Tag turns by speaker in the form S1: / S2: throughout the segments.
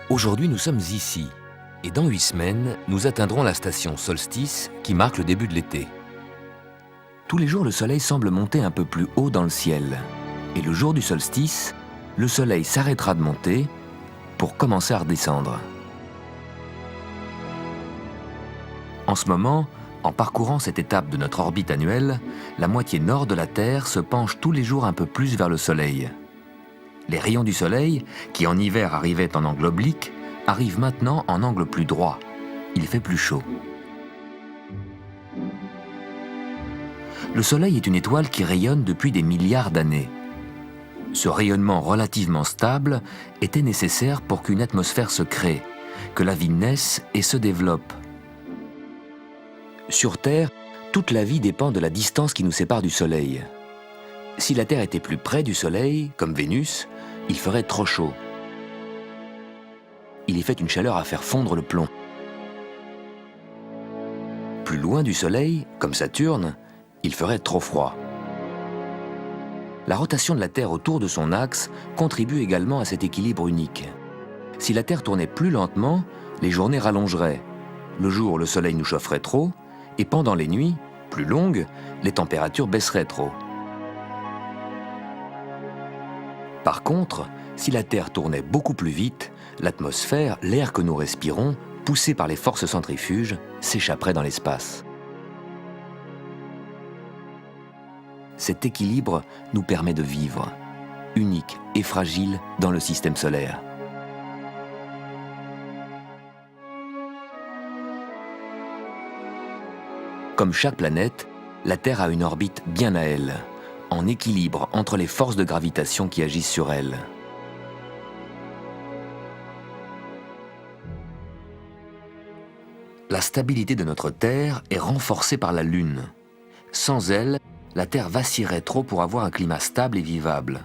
S1: Aujourd'hui, nous sommes ici, et dans 8 semaines, nous atteindrons la station solstice qui marque le début de l'été. Tous les jours, le soleil semble monter un peu plus haut dans le ciel, et le jour du solstice, le soleil s'arrêtera de monter pour commencer à redescendre. En ce moment, en parcourant cette étape de notre orbite annuelle, la moitié nord de la Terre se penche tous les jours un peu plus vers le soleil. Les rayons du soleil, qui en hiver arrivaient en angle oblique, arrivent maintenant en angle plus droit. Il fait plus chaud. Le soleil est une étoile qui rayonne depuis des milliards d'années. Ce rayonnement relativement stable était nécessaire pour qu'une atmosphère se crée, que la vie naisse et se développe. Sur Terre, toute la vie dépend de la distance qui nous sépare du Soleil. Si la Terre était plus près du Soleil, comme Vénus, il ferait trop chaud. Il y fait une chaleur à faire fondre le plomb. Plus loin du Soleil, comme Saturne, il ferait trop froid. La rotation de la Terre autour de son axe contribue également à cet équilibre unique. Si la Terre tournait plus lentement, les journées rallongeraient. Le jour, le Soleil nous chaufferait trop, et pendant les nuits, plus longues, les températures baisseraient trop. Par contre, si la Terre tournait beaucoup plus vite, l'atmosphère, l'air que nous respirons, poussé par les forces centrifuges, s'échapperait dans l'espace. Cet équilibre nous permet de vivre, unique et fragile dans le système solaire. Comme chaque planète, la Terre a une orbite bien à elle, en équilibre entre les forces de gravitation qui agissent sur elle. La stabilité de notre Terre est renforcée par la Lune. Sans elle, la Terre vacillerait trop pour avoir un climat stable et vivable.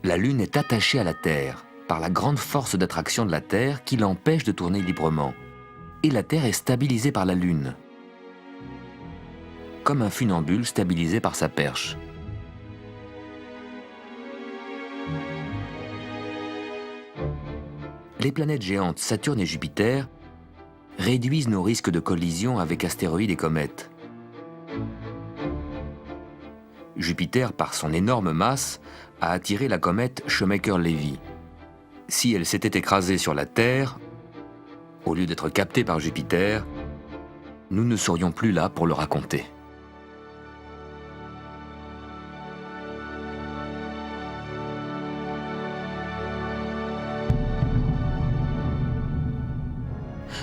S1: La Lune est attachée à la Terre par la grande force d'attraction de la Terre qui l'empêche de tourner librement. Et la Terre est stabilisée par la Lune, comme un funambule stabilisé par sa perche. Les planètes géantes Saturne et Jupiter réduisent nos risques de collision avec astéroïdes et comètes. Jupiter, par son énorme masse, a attiré la comète Shoemaker-Levy. Si elle s'était écrasée sur la Terre, au lieu d'être captée par Jupiter, nous ne serions plus là pour le raconter.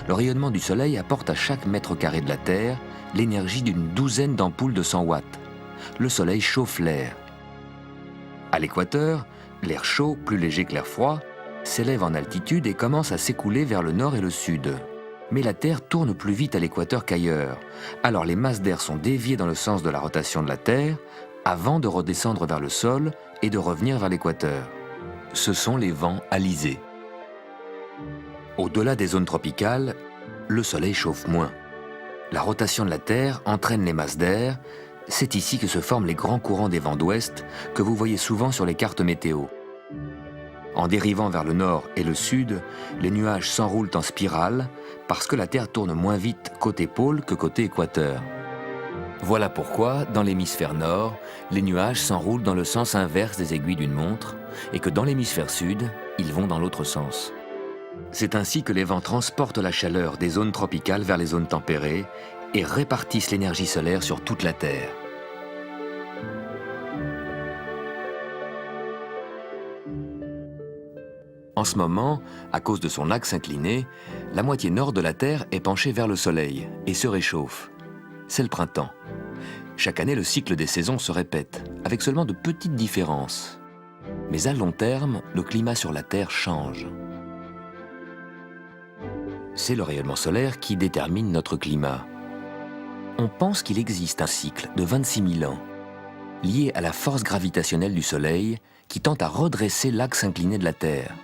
S1: Le rayonnement du Soleil apporte à chaque mètre carré de la Terre l'énergie d'une douzaine d'ampoules de 100 watts. Le Soleil chauffe l'air. À l'équateur, l'air chaud, plus léger que l'air froid, s'élève en altitude et commence à s'écouler vers le nord et le sud. Mais la Terre tourne plus vite à l'équateur qu'ailleurs, alors les masses d'air sont déviées dans le sens de la rotation de la Terre avant de redescendre vers le sol et de revenir vers l'équateur. Ce sont les vents alizés. Au-delà des zones tropicales, le Soleil chauffe moins. La rotation de la Terre entraîne les masses d'air. C'est ici que se forment les grands courants des vents d'ouest que vous voyez souvent sur les cartes météo. En dérivant vers le nord et le sud, les nuages s'enroulent en spirale parce que la Terre tourne moins vite côté pôle que côté équateur. Voilà pourquoi, dans l'hémisphère nord, les nuages s'enroulent dans le sens inverse des aiguilles d'une montre et que dans l'hémisphère sud, ils vont dans l'autre sens. C'est ainsi que les vents transportent la chaleur des zones tropicales vers les zones tempérées et répartissent l'énergie solaire sur toute la Terre. En ce moment, à cause de son axe incliné, la moitié nord de la Terre est penchée vers le Soleil et se réchauffe. C'est le printemps. Chaque année, le cycle des saisons se répète, avec seulement de petites différences. Mais à long terme, le climat sur la Terre change. C'est le rayonnement solaire qui détermine notre climat. On pense qu'il existe un cycle de 26 000 ans, lié à la force gravitationnelle du Soleil qui tend à redresser l'axe incliné de la Terre.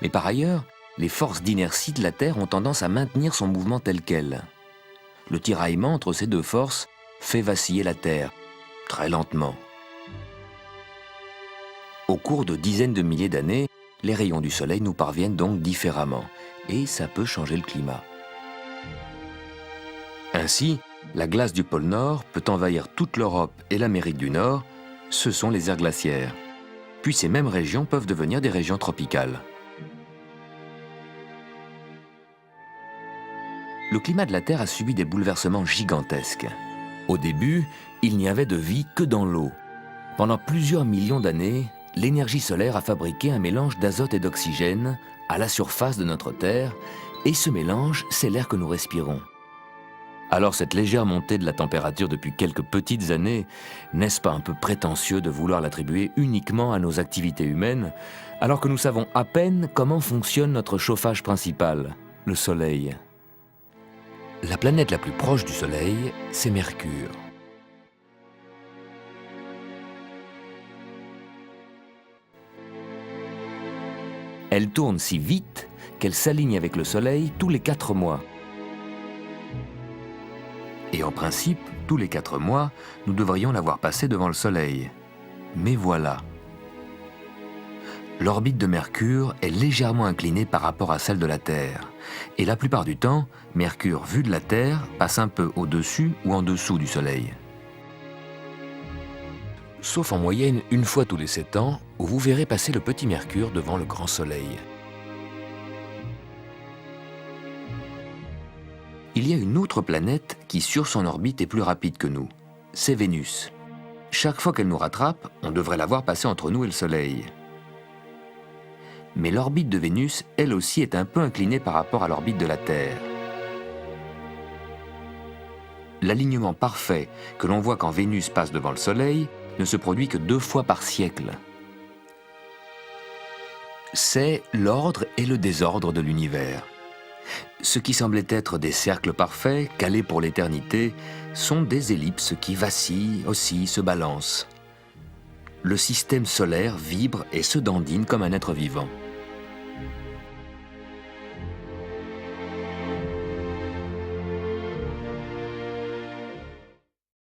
S1: Mais par ailleurs, les forces d'inertie de la Terre ont tendance à maintenir son mouvement tel quel. Le tiraillement entre ces deux forces fait vaciller la Terre, très lentement. Au cours de dizaines de milliers d'années, Les rayons du soleil nous parviennent donc différemment, et ça peut changer le climat. Ainsi, la glace du pôle Nord peut envahir toute l'Europe et l'Amérique du Nord, ce sont les aires glaciaires. Puis ces mêmes régions peuvent devenir des régions tropicales. Le climat de la Terre a subi des bouleversements gigantesques. Au début, il n'y avait de vie que dans l'eau. Pendant plusieurs millions d'années, l'énergie solaire a fabriqué un mélange d'azote et d'oxygène à la surface de notre Terre, et ce mélange, c'est l'air que nous respirons. Alors cette légère montée de la température depuis quelques petites années, n'est-ce pas un peu prétentieux de vouloir l'attribuer uniquement à nos activités humaines, alors que nous savons à peine comment fonctionne notre chauffage principal, le Soleil? La planète la plus proche du Soleil, c'est Mercure. Elle tourne si vite qu'elle s'aligne avec le Soleil tous les 4 mois. Et en principe, tous les 4 mois, nous devrions la voir passer devant le Soleil. Mais voilà. L'orbite de Mercure est légèrement inclinée par rapport à celle de la Terre. Et la plupart du temps, Mercure, vu de la Terre, passe un peu au-dessus ou en dessous du Soleil. Sauf en moyenne une fois tous les 7 ans, où vous verrez passer le petit Mercure devant le grand Soleil. Il y a une autre planète qui, sur son orbite, est plus rapide que nous. C'est Vénus. Chaque fois qu'elle nous rattrape, on devrait la voir passer entre nous et le Soleil. Mais l'orbite de Vénus, elle aussi, est un peu inclinée par rapport à l'orbite de la Terre. L'alignement parfait que l'on voit quand Vénus passe devant le Soleil ne se produit que 2 fois par siècle. C'est l'ordre et le désordre de l'univers. Ce qui semblait être des cercles parfaits, calés pour l'éternité, sont des ellipses qui vacillent, oscillent, se balancent. Le système solaire vibre et se dandine comme un être vivant.